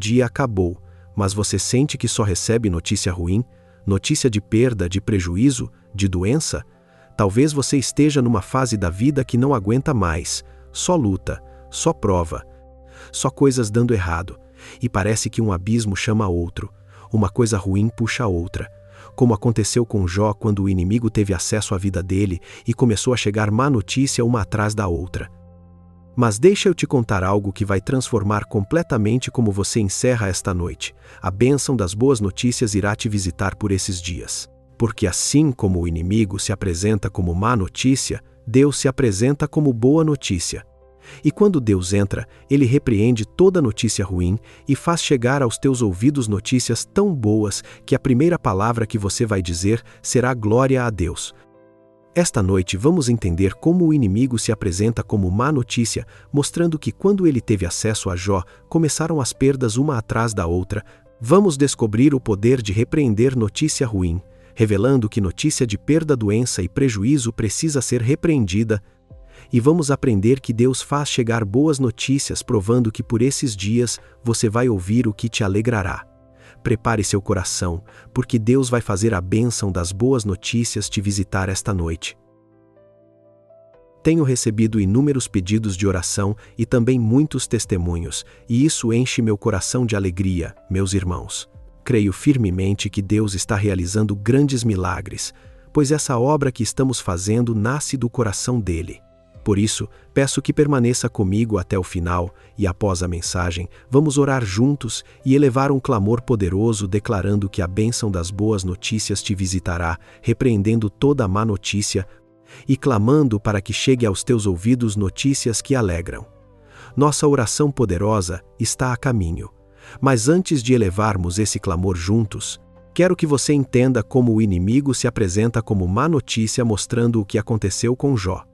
dia acabou, mas você sente que só recebe notícia ruim, notícia de perda, de prejuízo, de doença? Talvez você esteja numa fase da vida que não aguenta mais, só luta, só prova, só coisas dando errado, e parece que um abismo chama outro, uma coisa ruim puxa outra, como aconteceu com Jó quando o inimigo teve acesso à vida dele e começou a chegar má notícia uma atrás da outra. Mas deixa eu te contar algo que vai transformar completamente como você encerra esta noite. A bênção das boas notícias irá te visitar por esses dias. Porque assim como o inimigo se apresenta como má notícia, Deus se apresenta como boa notícia. E quando Deus entra, Ele repreende toda notícia ruim e faz chegar aos teus ouvidos notícias tão boas que a primeira palavra que você vai dizer será glória a Deus. Esta noite vamos entender como o inimigo se apresenta como má notícia, mostrando que quando ele teve acesso a Jó, começaram as perdas uma atrás da outra. Vamos descobrir o poder de repreender notícia ruim, revelando que notícia de perda, doença e prejuízo precisa ser repreendida. E vamos aprender que Deus faz chegar boas notícias, provando que por esses dias você vai ouvir o que te alegrará. Prepare seu coração, porque Deus vai fazer a bênção das boas notícias te visitar esta noite. Tenho recebido inúmeros pedidos de oração e também muitos testemunhos, e isso enche meu coração de alegria, meus irmãos. Creio firmemente que Deus está realizando grandes milagres, pois essa obra que estamos fazendo nasce do coração dele. Por isso, peço que permaneça comigo até o final e, após a mensagem, vamos orar juntos e elevar um clamor poderoso declarando que a bênção das boas notícias te visitará, repreendendo toda a má notícia e clamando para que chegue aos teus ouvidos notícias que alegram. Nossa oração poderosa está a caminho. Mas antes de elevarmos esse clamor juntos, quero que você entenda como o inimigo se apresenta como má notícia mostrando o que aconteceu com Jó.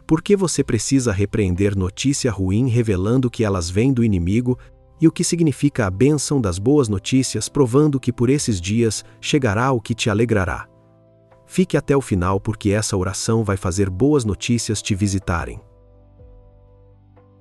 Por que você precisa repreender notícia ruim revelando que elas vêm do inimigo e o que significa a bênção das boas notícias provando que por esses dias chegará o que te alegrará? Fique até o final porque essa oração vai fazer boas notícias te visitarem.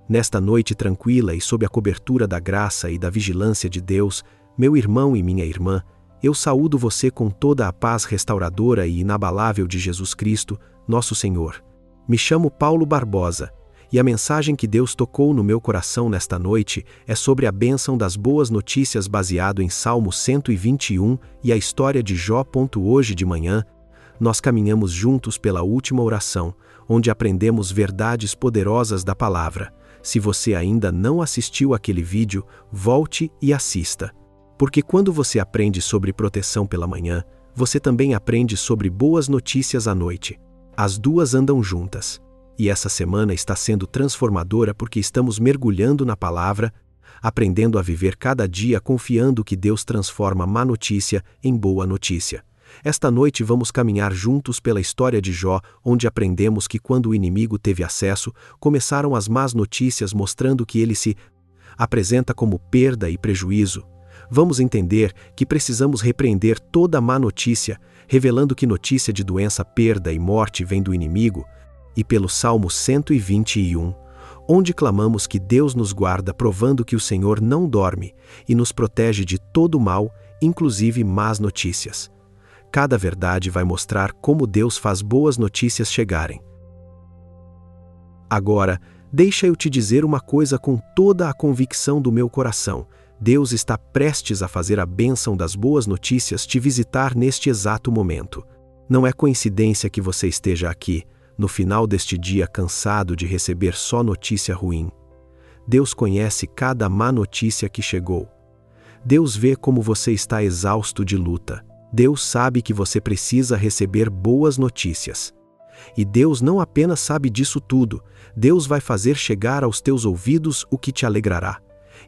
Nesta noite tranquila e sob a cobertura da graça e da vigilância de Deus, meu irmão e minha irmã, eu saúdo você com toda a paz restauradora e inabalável de Jesus Cristo, nosso Senhor. Me chamo Paulo Barbosa, e a mensagem que Deus tocou no meu coração nesta noite é sobre a bênção das boas notícias baseado em Salmo 121 e a história de Jó. Hoje de manhã, nós caminhamos juntos pela última oração, onde aprendemos verdades poderosas da palavra. Se você ainda não assistiu aquele vídeo, volte e assista. Porque quando você aprende sobre proteção pela manhã, você também aprende sobre boas notícias à noite. As duas andam juntas. E essa semana está sendo transformadora porque estamos mergulhando na palavra, aprendendo a viver cada dia confiando que Deus transforma má notícia em boa notícia. Esta noite vamos caminhar juntos pela história de Jó, onde aprendemos que quando o inimigo teve acesso, começaram as más notícias mostrando que ele se apresenta como perda e prejuízo. Vamos entender que precisamos repreender toda má notícia, revelando que notícia de doença, perda e morte vem do inimigo, e pelo Salmo 121, onde clamamos que Deus nos guarda, provando que o Senhor não dorme e nos protege de todo mal, inclusive más notícias. Cada verdade vai mostrar como Deus faz boas notícias chegarem. Agora, deixa eu te dizer uma coisa com toda a convicção do meu coração. Deus está prestes a fazer a bênção das boas notícias te visitar neste exato momento. Não é coincidência que você esteja aqui, no final deste dia cansado de receber só notícia ruim. Deus conhece cada má notícia que chegou. Deus vê como você está exausto de luta. Deus sabe que você precisa receber boas notícias. E Deus não apenas sabe disso tudo, Deus vai fazer chegar aos teus ouvidos o que te alegrará.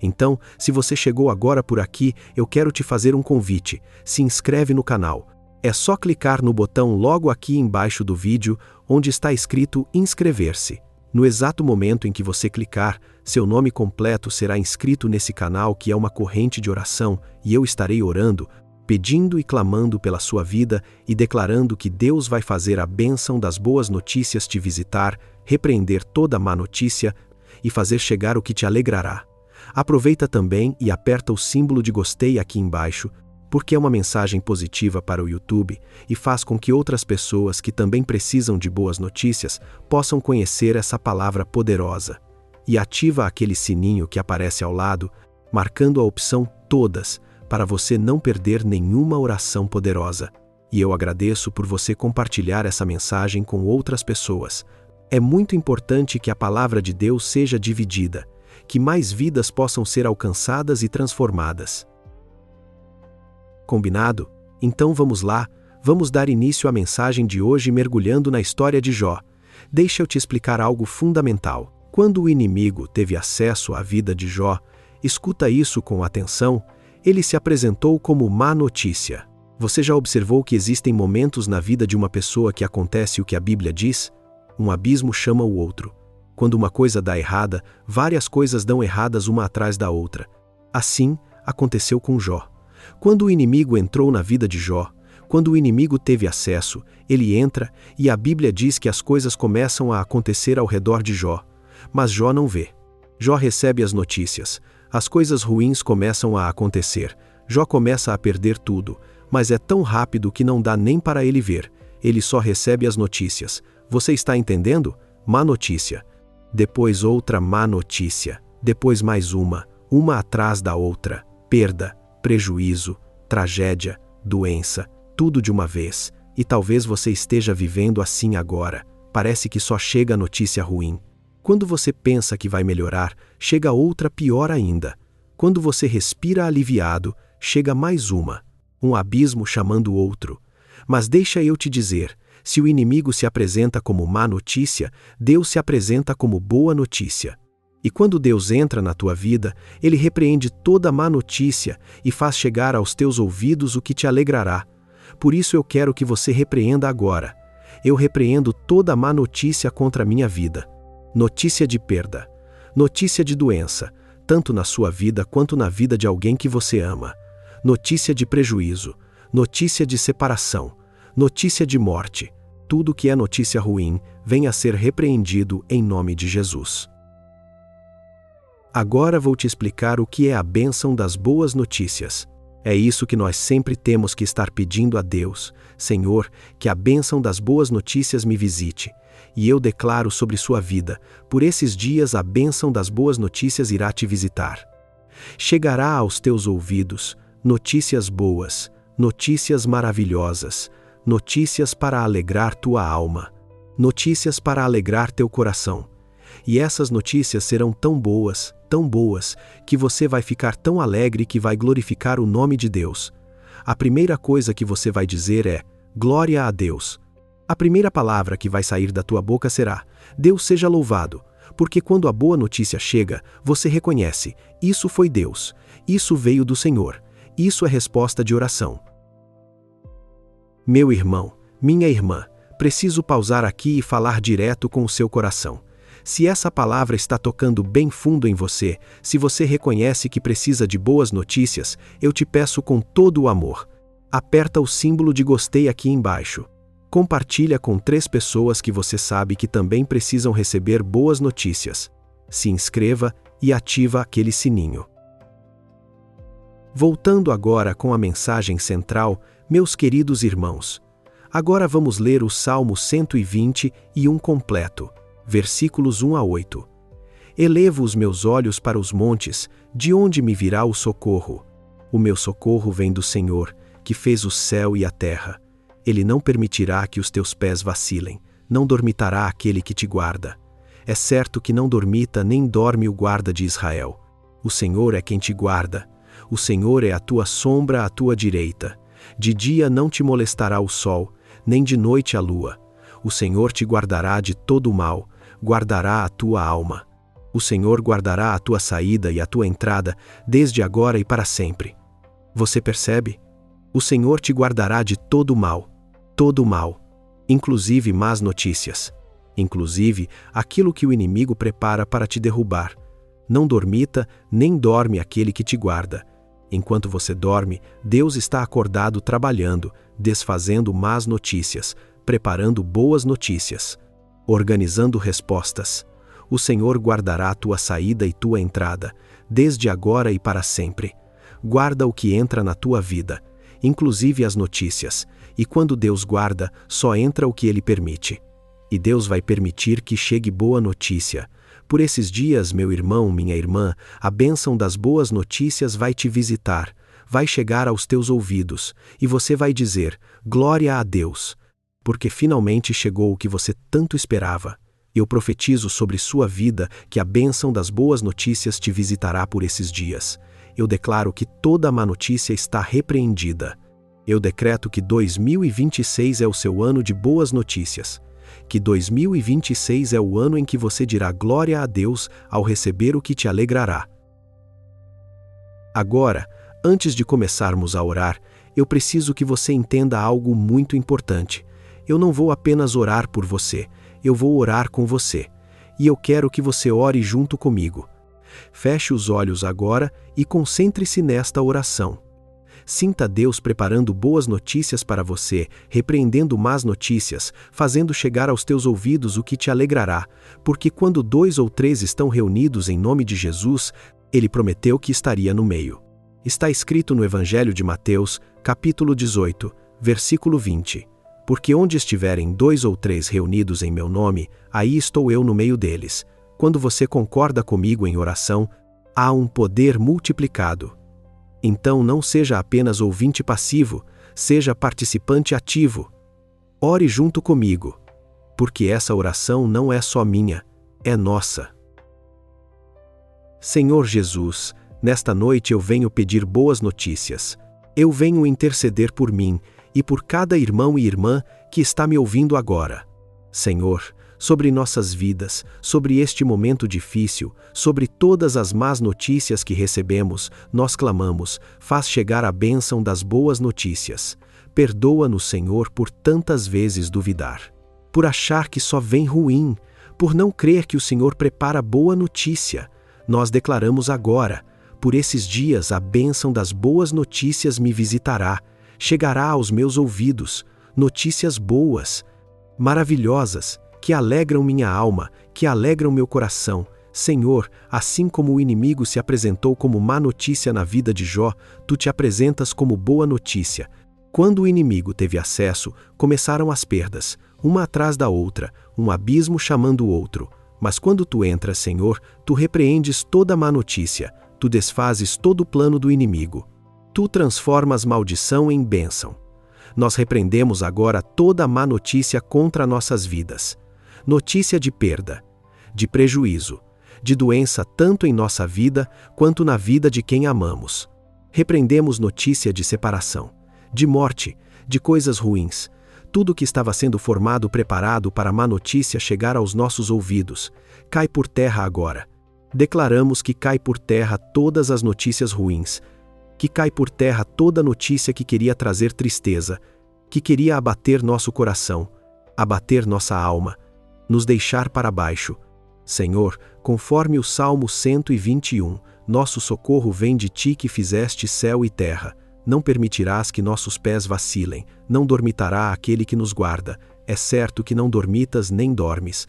Então, se você chegou agora por aqui, eu quero te fazer um convite. Se inscreve no canal. É só clicar no botão logo aqui embaixo do vídeo, onde está escrito inscrever-se. No exato momento em que você clicar, seu nome completo será inscrito nesse canal que é uma corrente de oração, e eu estarei orando, pedindo e clamando pela sua vida e declarando que Deus vai fazer a bênção das boas notícias te visitar, repreender toda má notícia e fazer chegar o que te alegrará. Aproveita também e aperta o símbolo de gostei aqui embaixo, porque é uma mensagem positiva para o YouTube e faz com que outras pessoas que também precisam de boas notícias possam conhecer essa palavra poderosa. E ativa aquele sininho que aparece ao lado, marcando a opção Todas, para você não perder nenhuma oração poderosa. E eu agradeço por você compartilhar essa mensagem com outras pessoas. É muito importante que a palavra de Deus seja dividida, que mais vidas possam ser alcançadas e transformadas. Combinado? Então vamos lá, vamos dar início à mensagem de hoje mergulhando na história de Jó. Deixa eu te explicar algo fundamental. Quando o inimigo teve acesso à vida de Jó, escuta isso com atenção, ele se apresentou como má notícia. Você já observou que existem momentos na vida de uma pessoa que acontece o que a Bíblia diz? Um abismo chama o outro. Quando uma coisa dá errada, várias coisas dão erradas uma atrás da outra. Assim, aconteceu com Jó. Quando o inimigo entrou na vida de Jó, quando o inimigo teve acesso, ele entra e a Bíblia diz que as coisas começam a acontecer ao redor de Jó. Mas Jó não vê. Jó recebe as notícias. As coisas ruins começam a acontecer. Jó começa a perder tudo, mas é tão rápido que não dá nem para ele ver. Ele só recebe as notícias. Você está entendendo? Má notícia. Depois outra má notícia. Depois mais uma atrás da outra. Perda, prejuízo, tragédia, doença, tudo de uma vez. E talvez você esteja vivendo assim agora. Parece que só chega a notícia ruim. Quando você pensa que vai melhorar, chega outra pior ainda. Quando você respira aliviado, chega mais um abismo chamando outro. Mas deixa eu te dizer, se o inimigo se apresenta como má notícia, Deus se apresenta como boa notícia. E quando Deus entra na tua vida, Ele repreende toda má notícia e faz chegar aos teus ouvidos o que te alegrará. Por isso eu quero que você repreenda agora. Eu repreendo toda má notícia contra a minha vida. Notícia de perda, notícia de doença, tanto na sua vida quanto na vida de alguém que você ama. Notícia de prejuízo, notícia de separação, notícia de morte. Tudo que é notícia ruim vem a ser repreendido em nome de Jesus. Agora vou te explicar o que é a bênção das boas notícias. É isso que nós sempre temos que estar pedindo a Deus. Senhor, que a bênção das boas notícias me visite. E eu declaro sobre sua vida, por esses dias a bênção das boas notícias irá te visitar. Chegará aos teus ouvidos notícias boas, notícias maravilhosas, notícias para alegrar tua alma, notícias para alegrar teu coração. E essas notícias serão tão boas, que você vai ficar tão alegre que vai glorificar o nome de Deus. A primeira coisa que você vai dizer é, glória a Deus. A primeira palavra que vai sair da tua boca será, Deus seja louvado, porque quando a boa notícia chega, você reconhece, isso foi Deus, isso veio do Senhor, isso é resposta de oração. Meu irmão, minha irmã, preciso pausar aqui e falar direto com o seu coração. Se essa palavra está tocando bem fundo em você, se você reconhece que precisa de boas notícias, eu te peço com todo o amor. Aperta o símbolo de gostei aqui embaixo. Compartilha com 3 pessoas que você sabe que também precisam receber boas notícias. Se inscreva e ativa aquele sininho. Voltando agora com a mensagem central, meus queridos irmãos. Agora vamos ler o Salmo 121 completo, versículos 1 a 8. Elevo os meus olhos para os montes, de onde me virá o socorro? O meu socorro vem do Senhor, que fez o céu e a terra. Ele não permitirá que os teus pés vacilem, não dormitará aquele que te guarda. É certo que não dormita nem dorme o guarda de Israel. O Senhor é quem te guarda. O Senhor é a tua sombra à tua direita. De dia não te molestará o sol, nem de noite a lua. O Senhor te guardará de todo o mal, guardará a tua alma. O Senhor guardará a tua saída e a tua entrada, desde agora e para sempre. Você percebe? O Senhor te guardará de todo o mal, inclusive más notícias, inclusive aquilo que o inimigo prepara para te derrubar. Não dormita, nem dorme aquele que te guarda. Enquanto você dorme, Deus está acordado trabalhando, desfazendo más notícias, preparando boas notícias, organizando respostas. O Senhor guardará tua saída e tua entrada, desde agora e para sempre. Guarda o que entra na tua vida, inclusive as notícias, e quando Deus guarda, só entra o que Ele permite. E Deus vai permitir que chegue boa notícia. Por esses dias, meu irmão, minha irmã, a bênção das boas notícias vai te visitar, vai chegar aos teus ouvidos, e você vai dizer, glória a Deus, porque finalmente chegou o que você tanto esperava. Eu profetizo sobre sua vida que a bênção das boas notícias te visitará por esses dias. Eu declaro que toda má notícia está repreendida. Eu decreto que 2026 é o seu ano de boas notícias. Que 2026 é o ano em que você dirá glória a Deus ao receber o que te alegrará. Agora, antes de começarmos a orar, eu preciso que você entenda algo muito importante. Eu não vou apenas orar por você, eu vou orar com você. E eu quero que você ore junto comigo. Feche os olhos agora e concentre-se nesta oração. Sinta Deus preparando boas notícias para você, repreendendo más notícias, fazendo chegar aos teus ouvidos o que te alegrará, porque quando 2 ou 3 estão reunidos em nome de Jesus, Ele prometeu que estaria no meio. Está escrito no Evangelho de Mateus, capítulo 18, versículo 20. Porque onde estiverem 2 ou 3 reunidos em meu nome, aí estou eu no meio deles. Quando você concorda comigo em oração, há um poder multiplicado. Então não seja apenas ouvinte passivo, seja participante ativo. Ore junto comigo, porque essa oração não é só minha, é nossa. Senhor Jesus, nesta noite eu venho pedir boas notícias. Eu venho interceder por mim e por cada irmão e irmã que está me ouvindo agora. Senhor, sobre nossas vidas, sobre este momento difícil, sobre todas as más notícias que recebemos, nós clamamos, faz chegar a bênção das boas notícias. Perdoa-nos, Senhor, por tantas vezes duvidar, por achar que só vem ruim, por não crer que o Senhor prepara boa notícia. Nós declaramos agora, por esses dias a bênção das boas notícias me visitará, chegará aos meus ouvidos, notícias boas, maravilhosas, que alegram minha alma, que alegram meu coração. Senhor, assim como o inimigo se apresentou como má notícia na vida de Jó, tu te apresentas como boa notícia. Quando o inimigo teve acesso, começaram as perdas, uma atrás da outra, um abismo chamando o outro. Mas quando tu entras, Senhor, tu repreendes toda má notícia, tu desfazes todo o plano do inimigo. Tu transformas maldição em bênção. Nós repreendemos agora toda má notícia contra nossas vidas. Notícia de perda, de prejuízo, de doença tanto em nossa vida quanto na vida de quem amamos. Repreendemos notícia de separação, de morte, de coisas ruins. Tudo que estava sendo formado preparado para a má notícia chegar aos nossos ouvidos, cai por terra agora. Declaramos que cai por terra todas as notícias ruins, que cai por terra toda notícia que queria trazer tristeza, que queria abater nosso coração, abater nossa alma, nos deixar para baixo. Senhor, conforme o Salmo 121, nosso socorro vem de ti que fizeste céu e terra. Não permitirás que nossos pés vacilem, não dormitará aquele que nos guarda. É certo que não dormitas nem dormes.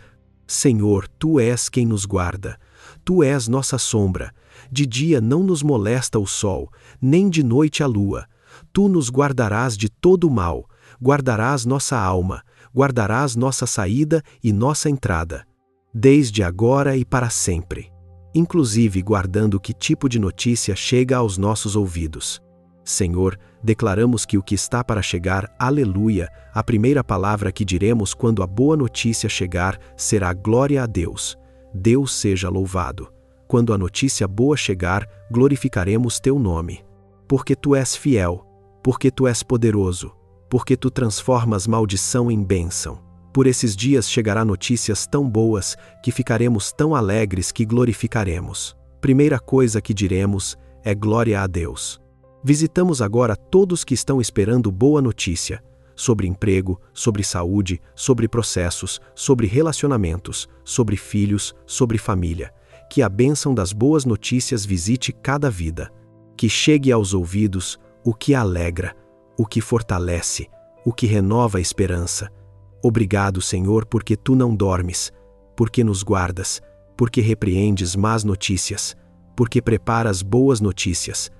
Senhor, tu és quem nos guarda. Tu és nossa sombra. De dia não nos molesta o sol, nem de noite a lua. Tu nos guardarás de todo o mal, guardarás nossa alma, guardarás nossa saída e nossa entrada, desde agora e para sempre, inclusive guardando que tipo de notícia chega aos nossos ouvidos. Senhor, declaramos que o que está para chegar, aleluia, a primeira palavra que diremos quando a boa notícia chegar será glória a Deus. Deus seja louvado. Quando a notícia boa chegar, glorificaremos teu nome. Porque tu és fiel, porque tu és poderoso, porque tu transformas maldição em bênção. Por esses dias chegará notícias tão boas que ficaremos tão alegres que glorificaremos. Primeira coisa que diremos é glória a Deus. Visitamos agora todos que estão esperando boa notícia, sobre emprego, sobre saúde, sobre processos, sobre relacionamentos, sobre filhos, sobre família. Que a bênção das boas notícias visite cada vida. Que chegue aos ouvidos o que alegra, o que fortalece, o que renova a esperança. Obrigado, Senhor, porque tu não dormes, porque nos guardas, porque repreendes más notícias, porque preparas boas notícias.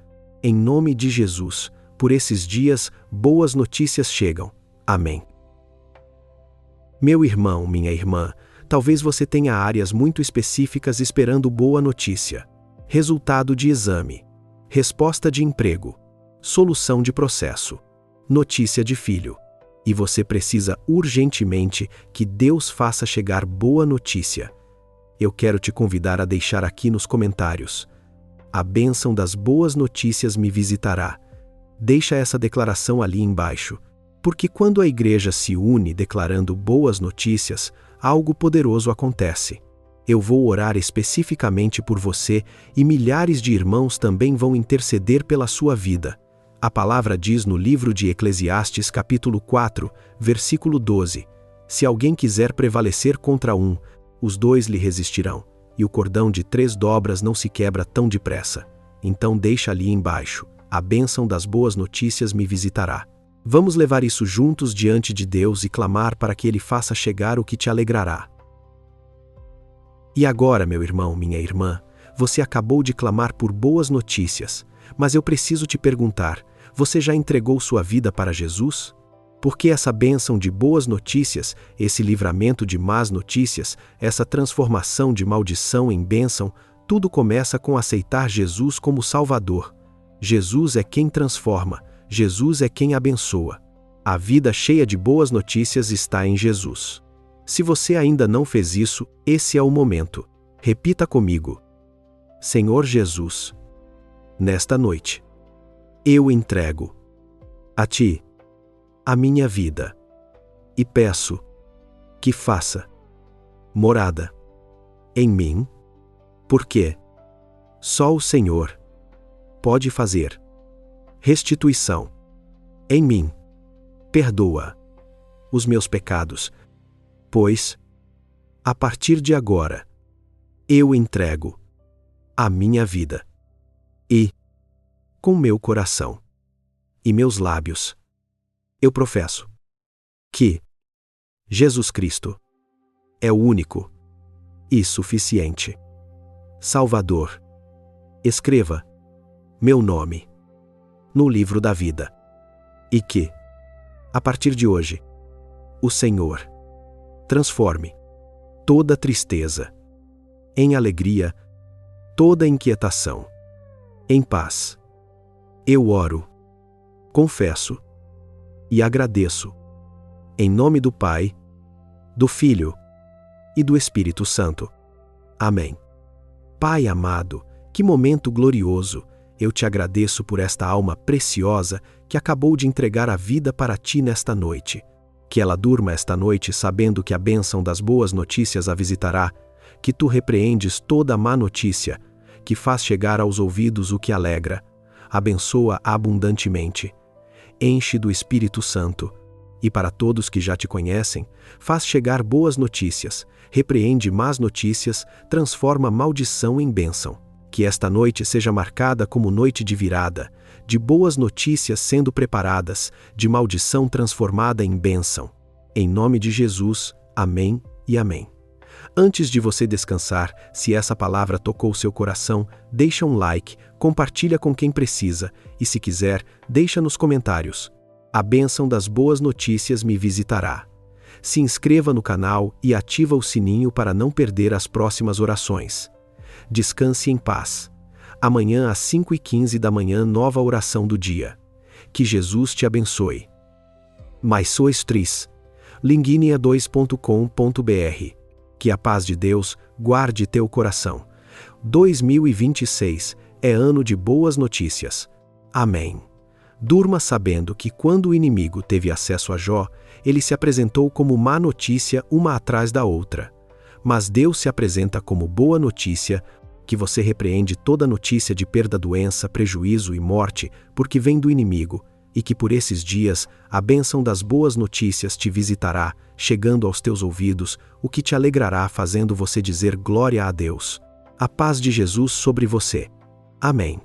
Em nome de Jesus, por esses dias, boas notícias chegam. Amém. Meu irmão, minha irmã, talvez você tenha áreas muito específicas esperando boa notícia. Resultado de exame, resposta de emprego, solução de processo, notícia de filho. E você precisa urgentemente que Deus faça chegar boa notícia. Eu quero te convidar a deixar aqui nos comentários: a bênção das boas notícias me visitará. Deixa essa declaração ali embaixo, porque quando a igreja se une declarando boas notícias, algo poderoso acontece. Eu vou orar especificamente por você e milhares de irmãos também vão interceder pela sua vida. A palavra diz no livro de Eclesiastes capítulo 4, versículo 12: se alguém quiser prevalecer contra um, os dois lhe resistirão, e o cordão de 3 dobras não se quebra tão depressa. Então deixa ali embaixo: a bênção das boas notícias me visitará. Vamos levar isso juntos diante de Deus e clamar para que Ele faça chegar o que te alegrará. E agora, meu irmão, minha irmã, você acabou de clamar por boas notícias, mas eu preciso te perguntar: você já entregou sua vida para Jesus? Porque essa bênção de boas notícias, esse livramento de más notícias, essa transformação de maldição em bênção, tudo começa com aceitar Jesus como Salvador. Jesus é quem transforma, Jesus é quem abençoa. A vida cheia de boas notícias está em Jesus. Se você ainda não fez isso, esse é o momento. Repita comigo: Senhor Jesus, nesta noite, eu entrego a Ti a minha vida e peço que faça morada em mim, porque só o Senhor pode fazer restituição em mim. Perdoa os meus pecados, pois, a partir de agora, eu entrego a minha vida e, com meu coração e meus lábios, eu professo que Jesus Cristo é o único e suficiente Salvador. Escreva meu nome no livro da vida e que, a partir de hoje, o Senhor transforme toda tristeza em alegria, toda inquietação em paz. Eu oro, confesso e agradeço, em nome do Pai, do Filho e do Espírito Santo. Amém. Pai amado, que momento glorioso! Eu te agradeço por esta alma preciosa que acabou de entregar a vida para Ti nesta noite. Que ela durma esta noite sabendo que a bênção das boas notícias a visitará, que Tu repreendes toda má notícia, que faz chegar aos ouvidos o que alegra, abençoa abundantemente, enche do Espírito Santo, e para todos que já Te conhecem, faz chegar boas notícias, repreende más notícias, transforma maldição em bênção. Que esta noite seja marcada como noite de virada, de boas notícias sendo preparadas, de maldição transformada em bênção. Em nome de Jesus, amém e amém. Antes de você descansar, se essa palavra tocou seu coração, deixa um like, compartilha com quem precisa e, se quiser, deixa nos comentários: a bênção das boas notícias me visitará. Se inscreva no canal e ativa o sininho para não perder as próximas orações. Descanse em paz. Amanhã às 5h15 da manhã, nova oração do dia. Que Jesus te abençoe. Mais sois tris. linguinea2.com.br. Que a paz de Deus guarde teu coração. 2026 é ano de boas notícias. Amém. Durma sabendo que quando o inimigo teve acesso a Jó, ele se apresentou como má notícia uma atrás da outra. Mas Deus se apresenta como boa notícia, que você repreende toda notícia de perda, doença, prejuízo e morte, porque vem do inimigo, e que por esses dias a bênção das boas notícias te visitará, chegando aos teus ouvidos, o que te alegrará, fazendo você dizer glória a Deus. A paz de Jesus sobre você. Amém.